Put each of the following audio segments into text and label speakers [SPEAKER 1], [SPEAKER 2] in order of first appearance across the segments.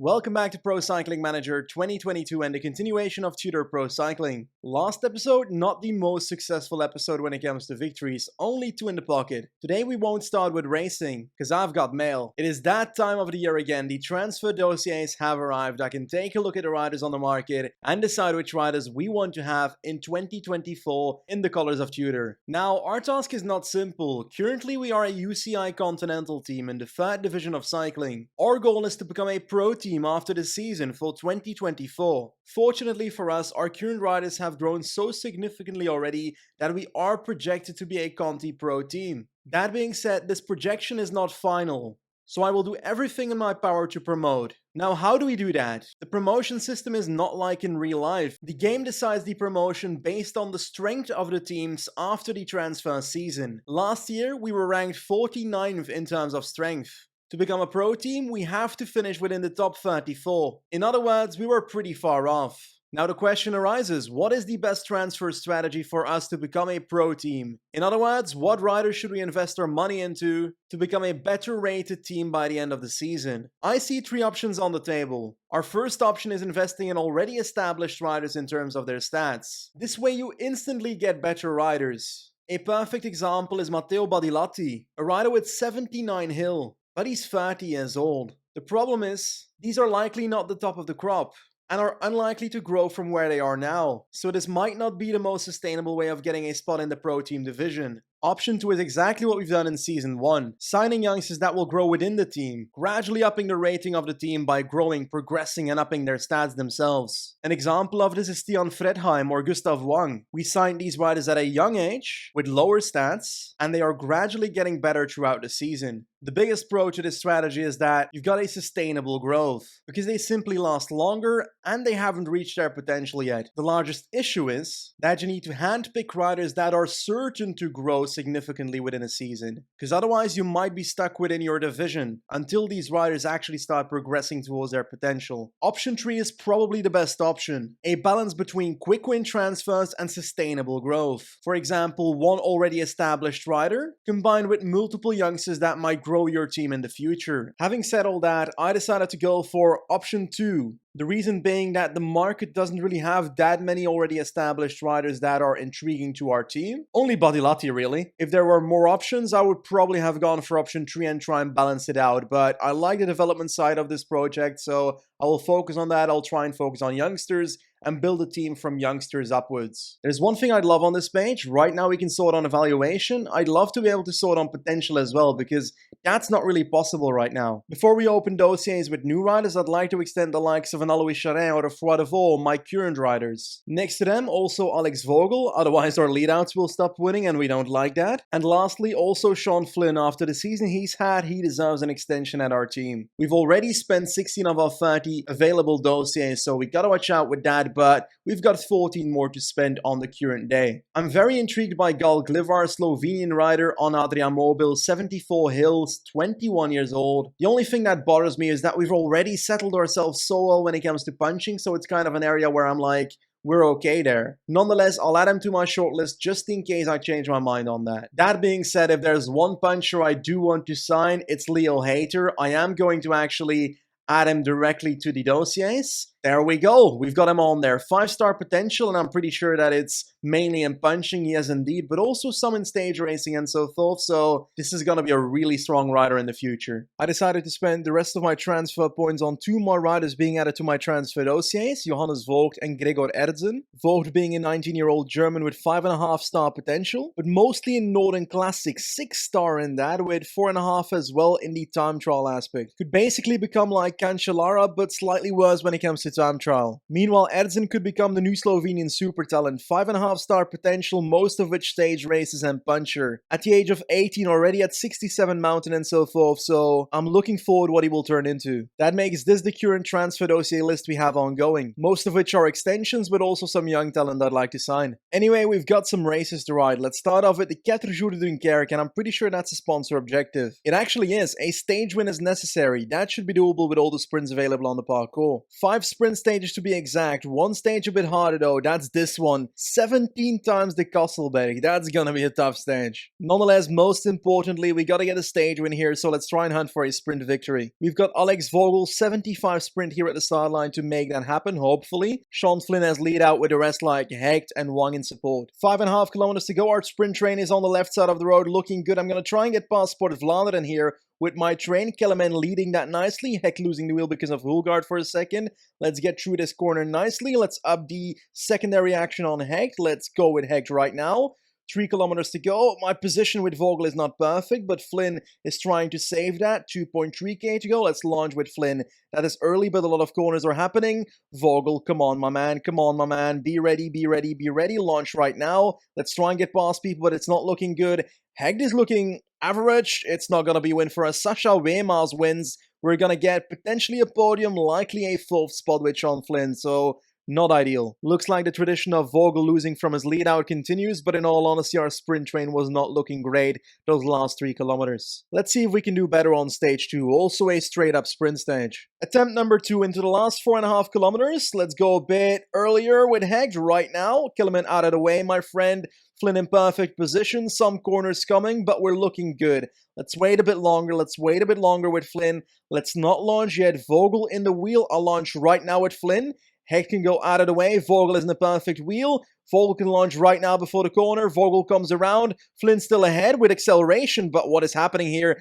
[SPEAKER 1] Welcome back to Pro Cycling Manager 2022 and the continuation of Tudor Pro Cycling. Last episode, not the most successful episode when it comes to victories, only 2 in the pocket. Today we won't start with racing, because I've got mail. It is that time of the year again, the transfer dossiers have arrived. I can take a look at the riders on the market and decide which riders we want to have in 2024 in the colors of Tudor. Now, our task is not simple. Currently we are a UCI Continental team in the 3rd division of cycling. Our goal is to become a pro team after the season for 2024. Fortunately for us, our current riders have grown so significantly already that we are projected to be a Conti Pro team. That being said, this projection is not final, so I will do everything in my power to promote. Now, how do we do that? The promotion system is not like in real life. The game decides the promotion based on the strength of the teams after the transfer season. Last year, we were ranked 49th in terms of strength. To become a pro team, we have to finish within the top 34. In other words, we were pretty far off. Now the question arises, what is the best transfer strategy for us to become a pro team? In other words, what riders should we invest our money into to become a better rated team by the end of the season? I see 3 options on the table. Our first option is investing in already established riders in terms of their stats. This way you instantly get better riders. A perfect example is Matteo Badilatti, a rider with 79 hill. But he's 30 years old. The problem is, these are likely not the top of the crop and are unlikely to grow from where they are now. So this might not be the most sustainable way of getting a spot in the pro team division. Option 2 is exactly what we've done in Season 1, signing youngsters that will grow within the team, gradually upping the rating of the team by growing, progressing and upping their stats themselves. An example of this is Stian Fredheim or Gustav Wang. We signed these riders at a young age, with lower stats, and they are gradually getting better throughout the season. The biggest pro to this strategy is that you've got a sustainable growth, because they simply last longer and they haven't reached their potential yet. The largest issue is that you need to handpick riders that are certain to grow significantly within a season, because otherwise you might be stuck within your division until these riders actually start progressing towards their potential. Option 3 is probably the best option, a balance between quick win transfers and sustainable growth. For example, one already established rider combined with multiple youngsters that might grow your team in the future. Having said all that, I decided to go for option 2. The reason being that the market doesn't really have that many already established riders that are intriguing to our team. Only Badilatti really. If there were more options, I would probably have gone for option 3 and try and balance it out. But I like the development side of this project, so I will focus on that. I'll try and focus on youngsters and build a team from youngsters upwards. There's one thing I'd love on this page. Right now we can sort on evaluation. I'd love to be able to sort on potential as well, because that's not really possible right now. Before we open dossiers with new riders, I'd like to extend the likes of an Alois Charin or a Froid de Vaux, my current riders. Next to them, also Alex Vogel, otherwise our leadouts will stop winning and we don't like that. And lastly, also Sean Flynn. After the season he's had, he deserves an extension at our team. We've already spent 16 of our 30 available dossiers, so we gotta watch out with that, but we've got 14 more to spend on the current day. I'm very intrigued by Gal Glivar, Slovenian rider on Adria Mobil, 74 hills, 21 years old. The only thing that bothers me is that we've already settled ourselves so well when it comes to punching, so it's kind of an area where I'm like, we're okay there. Nonetheless, I'll add him to my shortlist just in case I change my mind on that. That being said, if there's one puncher I do want to sign, it's Leo Hayter. I am going to actually add him directly to the dossiers. There we go. We've got him on there. 5-star potential, and I'm pretty sure that it's mainly in punching, yes indeed, but also some in stage racing and so forth, so this is going to be a really strong rider in the future. I decided to spend the rest of my transfer points on 2 more riders being added to my transfer dossiers, Johannes Vogt and Gregor Erdzen. Vogt being a 19-year-old German with 5.5-star potential, but mostly in Northern Classic, 6-star in that, with 4.5 as well in the time trial aspect. Could basically become like Cancellara, but slightly worse when it comes to time trial. Meanwhile, Erdzen could become the new Slovenian super talent, 5.5-star potential, most of which stage races and puncher. At the age of 18, already at 67 mountain and so forth, so I'm looking forward what he will turn into. That makes this the current transfer dossier list we have ongoing, most of which are extensions, but also some young talent I'd like to sign. Anyway, we've got some races to ride. Let's start off with the KICKR Jours de Dunkerque, and I'm pretty sure that's a sponsor objective. It actually is. A stage win is necessary. That should be doable with all the sprints available on the parcours. 5 sprints sprint stages to be exact. One stage a bit harder though, that's this one. 17 times the Kosselberg, that's gonna be a tough stage. Nonetheless, most importantly, we gotta get a stage win here, so let's try and hunt for a sprint victory. We've got Alex Vogel, 75 sprint here at the start line to make that happen, hopefully. Sean Flynn has lead out with the rest like Hecht and Wang in support. 5.5 kilometers to go, our sprint train is on the left side of the road, looking good. I'm gonna try and get past Sport Vlaanderen here with my train. Kellerman leading that nicely. Hecht losing the wheel because of Hulgaard for a second. Let's get through this corner nicely. Let's up the secondary action on Hecht. Let's go with Hecht right now. 3 kilometers to go. My position with Vogel is not perfect, but Flynn is trying to save that. 2.3k to go. Let's launch with Flynn. That is early, but a lot of corners are happening. Vogel, come on, my man. Come on, my man. Be ready, be ready, be ready. Launch right now. Let's try and get past people, but it's not looking good. Hecht is looking average. It's not going to be a win for us. Sasha Weimars wins. We're going to get potentially a podium, likely a 4th spot with Sean Flynn, so not ideal. Looks like the tradition of Vogel losing from his lead out continues, but in all honesty, our sprint train was not looking great those last 3 kilometers. Let's see if we can do better on stage 2, also a straight up sprint stage. Attempt number 2 into the last 4.5 kilometers. Let's go a bit earlier with Hecht right now. Killerman out of the way, my friend. Flynn in perfect position, some corners coming, but we're looking good. Let's wait a bit longer, with Flynn. Let's not launch yet. Vogel in the wheel. I'll launch right now with Flynn. Hecht can go out of the way. Vogel is in the perfect wheel. Vogel can launch right now before the corner. Vogel comes around. Flynn still ahead with acceleration, but what is happening here?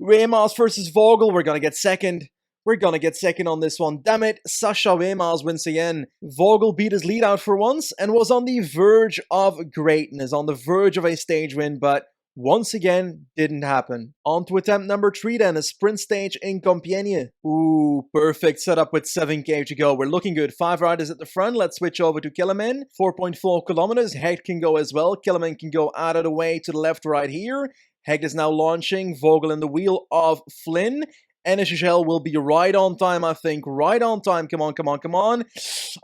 [SPEAKER 1] Weimars versus Vogel. We're gonna get second. We're gonna get second on this one. Damn it, Sasha Weimars wins again. Vogel beat his lead out for once and was on the verge of greatness, on the verge of a stage win, but once again, didn't happen. On to attempt number 3 then, a sprint stage in Compiègne. Ooh, perfect setup with 7k to go. We're looking good. 5 riders at the front. Let's switch over to Kellerman. 4.4 kilometers. Hecht can go as well. Kellerman can go out of the way to the left right here. Hecht is now launching. Vogel in the wheel of Flynn. NSHL will be right on time, I think. Right on time. Come on, come on, come on.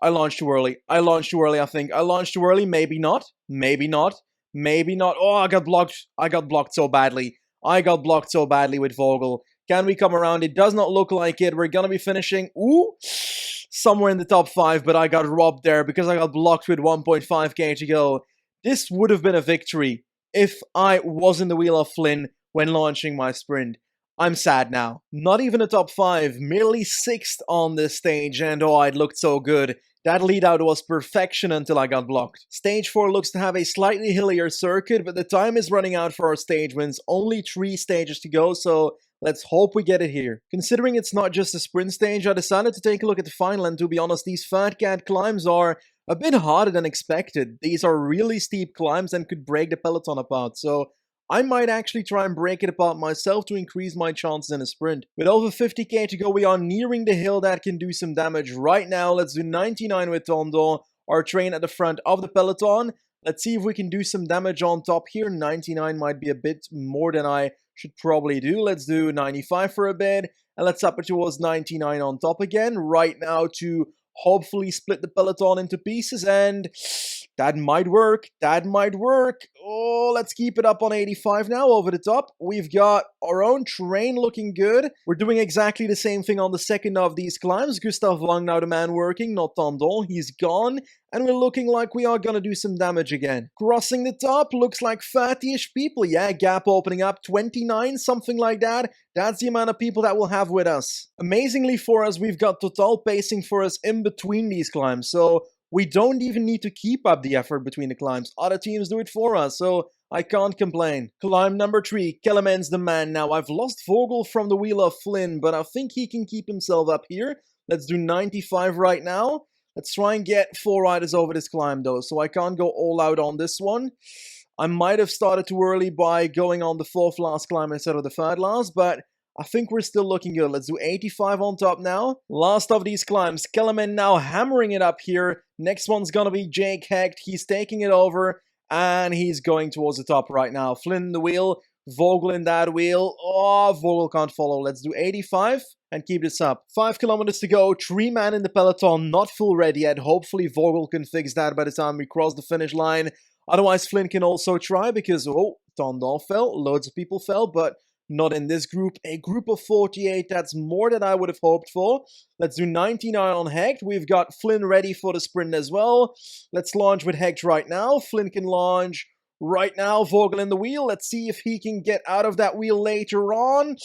[SPEAKER 1] I launched too early. I launched too early, I think. I launched too early. Maybe not. Maybe not. Maybe not. Oh, I got blocked. I got blocked so badly. I got blocked so badly with Vogel. Can we come around? It does not look like it. We're going to be finishing, ooh, somewhere in the top 5, but I got robbed there because I got blocked with 1.5k to go. This would have been a victory if I was in the wheel of Flynn when launching my sprint. I'm sad now. Not even a top 5, merely 6th on this stage, and oh, it looked so good. That lead out was perfection until I got blocked. Stage 4 looks to have a slightly hillier circuit, but the time is running out for our stage wins. Only 3 stages to go, so let's hope we get it here. Considering it's not just a sprint stage, I decided to take a look at the final, and to be honest, these Fat Cat climbs are a bit harder than expected. These are really steep climbs and could break the peloton apart, so I might actually try and break it apart myself to increase my chances in a sprint. With over 50k to go, we are nearing the hill that can do some damage right now. Let's do 99 with Tudor, our train at the front of the peloton. Let's see if we can do some damage on top here. 99 might be a bit more than I should probably do. Let's do 95 for a bit, and let's up it towards 99 on top again. Right now to hopefully split the peloton into pieces, and that might work. That might work. Oh, let's keep it up on 85 now over the top. We've got our own train looking good. We're doing exactly the same thing on the second of these climbs. Gustav Wang now the man working, not Tandon. He's gone. And we're looking like we are going to do some damage again. Crossing the top, looks like 30-ish people. Yeah, gap opening up, 29, something like that. That's the amount of people that we'll have with us. Amazingly for us, we've got Total pacing for us in between these climbs. So we don't even need to keep up the effort between the climbs. Other teams do it for us, so I can't complain. Climb number 3, Kellerman's the man now. I've lost Vogel from the wheel of Flynn, but I think he can keep himself up here. Let's do 95 right now. Let's try and get 4 riders over this climb though, so I can't go all out on this one. I might have started too early by going on the 4th last climb instead of the 3rd last, but I think we're still looking good. Let's do 85 on top now. Last of these climbs. Kellerman now hammering it up here. Next one's gonna be Jake Hecht. He's taking it over, and he's going towards the top right now. Flynn in the wheel. Vogel in that wheel. Oh, Vogel can't follow. Let's do 85 and keep this up. 5 kilometers to go. 3 man in the peloton. Not full red yet. Hopefully Vogel can fix that by the time we cross the finish line. Otherwise, Flynn can also try because, oh, Tandon fell. Loads of people fell, but Not in this group. A group of 48, that's more than I would have hoped for. Let's do 99 on Hecht. We've got Flynn ready for the sprint as well. Let's launch with Hecht right now. Flynn can launch right now. Vogel in the wheel. Let's see if he can get out of that wheel later on.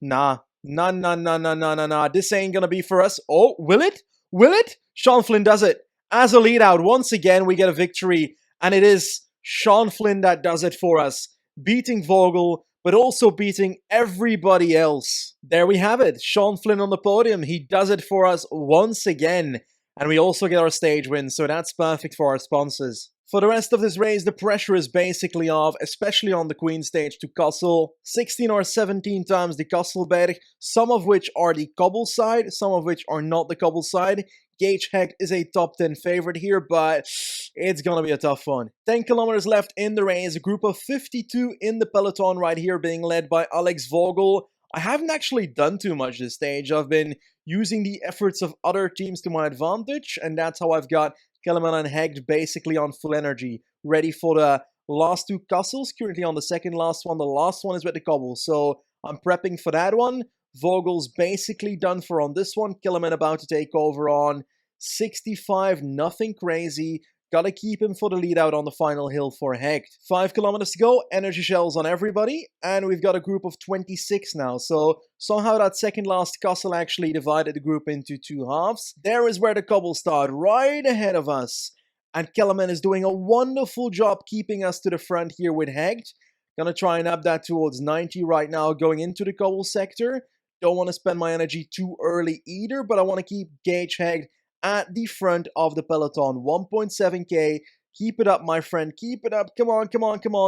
[SPEAKER 1] Nah. Nah. This ain't gonna be for us. Oh, will it? Will it? Sean Flynn does it. As a lead out, once again, we get a victory. And it is Sean Flynn that does it for us. Beating Vogel, but also beating everybody else. There we have it. Sean Flynn on the podium. He does it for us once again. And we also get our stage win, so that's perfect for our sponsors. For the rest of this race, the pressure is basically off, especially on the Queen stage to Kassel. 16 or 17 times the Kasselberg, some of which are the cobble side, some of which are not the cobble side. Gage Hecht is a top 10 favorite here, but it's gonna be a tough one. 10 kilometers left in the race, a group of 52 in the peloton right here being led by Alex Vogel. I haven't actually done too much this stage. I've been using the efforts of other teams to my advantage, and that's how I've got Kellerman and Hecht basically on full energy, ready for the last two Kassels, currently on the second last one. The last one is with the cobble, so I'm prepping for that one. Vogel's basically done for on this one. Kellerman about to take over on 65, nothing crazy. Gotta keep him for the lead out on the final hill for Hecht. 5 kilometers to go, energy shells on everybody, and we've got a group of 26 now. So somehow that second last Kassel actually divided the group into two halves. There is where the cobble start, right ahead of us. And Kellerman is doing a wonderful job keeping us to the front here with Hecht. Gonna try and up that towards 90 right now going into the cobble sector. Don't want to spend my energy too early either, but I want to keep Gage Hecht at the front of the peloton. 1.7k. Keep it up, my friend. Keep it up. Come on.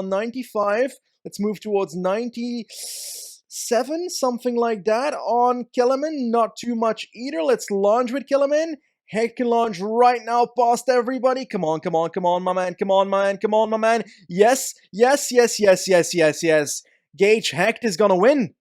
[SPEAKER 1] 95. Let's move towards 97, something like that on Kellerman. Not too much either. Let's launch with Kellerman. Hecht can launch right now past everybody. Come on, my man. Come on, my man. Yes. Gage Hecht is gonna win.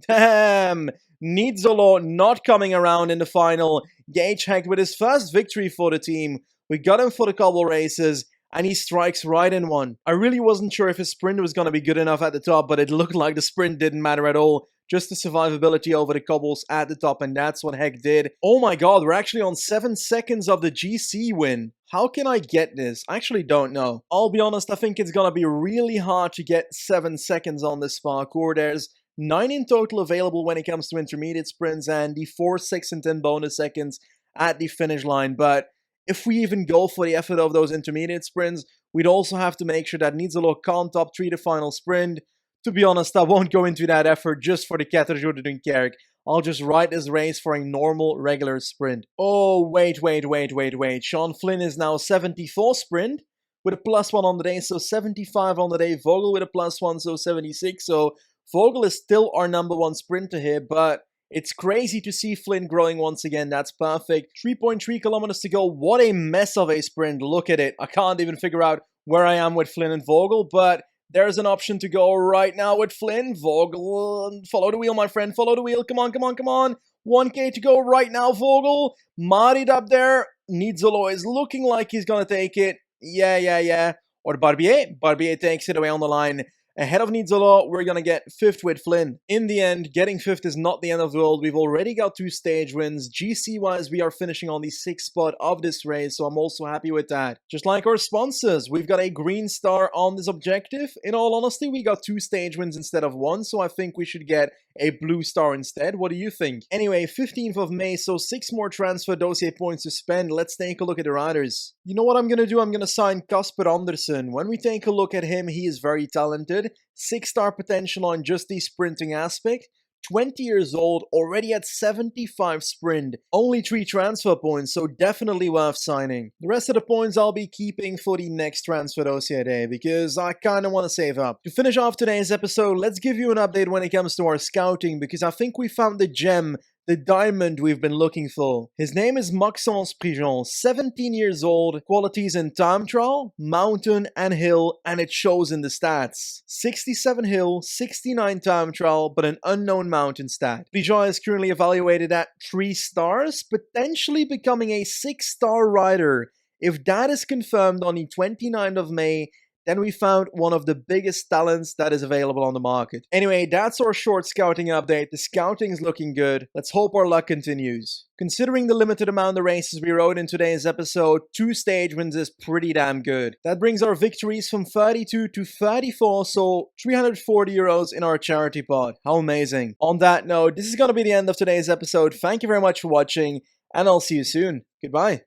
[SPEAKER 1] Damn. Nizzolo not coming around in the final. Gage Hecht with his first victory for the team. We got him for the cobble races, and he strikes right in one. I really wasn't sure if his sprint was going to be good enough at the top, but it looked like the sprint didn't matter at all. Just the survivability over the cobbles at the top, and that's what Hecht did. Oh my god, we're actually on 7 seconds of the GC win. How can I get this? I actually don't know. I'll be honest, I think it's going to be really hard to get 7 seconds on this parkour. There's 9 in total available when it comes to intermediate sprints, and the 4, 6, and 10 bonus seconds at the finish line. But if we even go for the effort of those intermediate sprints, we'd also have to make sure that Nizzolo can't top 3 the final sprint. To be honest, I won't go into that effort just for the KICKR. I'll just ride this race for a normal, regular sprint. Oh, wait. Sean Flynn is now 74 sprint with a +1 on the day, so 75 on the day. Vogel with a +1, so 76. So Vogel is still our #1 sprinter here, but it's crazy to see Flynn growing once again. That's perfect. 3.3 kilometers to go. What a mess of a sprint. Look at it. I can't even figure out where I am with Flynn and Vogel, but there's an option to go right now with Flynn. Vogel, follow the wheel, my friend. Follow the wheel. Come on. 1k to go right now, Vogel. Maried up there. Nizzolo is looking like he's going to take it. Yeah. Or Barbier. Barbier takes it away on the line. Ahead of Nizzolo, we're going to get 5th with Flynn. In the end, getting 5th is not the end of the world. We've already got 2 stage wins. GC-wise, we are finishing on the 6th spot of this race, so I'm also happy with that. Just like our sponsors, we've got a green star on this objective. In all honesty, we got 2 stage wins instead of 1, so I think we should get a blue star instead. What do you think? Anyway, 15th of May, so 6 more transfer dossier points to spend. Let's take a look at the riders. You know what I'm going to do? I'm going to sign Casper Andersen. When we take a look at him, he is very talented. 6-star potential on just the sprinting aspect. 20 years old, already at 75 sprint. Only 3 transfer points, so definitely worth signing. The rest of the points I'll be keeping for the next transfer dossier day, because I kinda want to save up. To finish off today's episode, let's give you an update when it comes to our scouting, because I think we found the gem, the diamond we've been looking for. His name is Maxence Prigent, 17 years old, qualities in time trial, mountain and hill, and it shows in the stats. 67 hill, 69 time trial, but an unknown mountain stat. Prigent is currently evaluated at 3 stars, potentially becoming a 6-star rider. If that is confirmed on the 29th of May, then we found one of the biggest talents that is available on the market. Anyway, that's our short scouting update. The scouting is looking good. Let's hope our luck continues. Considering the limited amount of races we rode in today's episode, 2 stage wins is pretty damn good. That brings our victories from 32 to 34, so 340 euros in our charity pot. How amazing. On that note, this is going to be the end of today's episode. Thank you very much for watching, and I'll see you soon. Goodbye.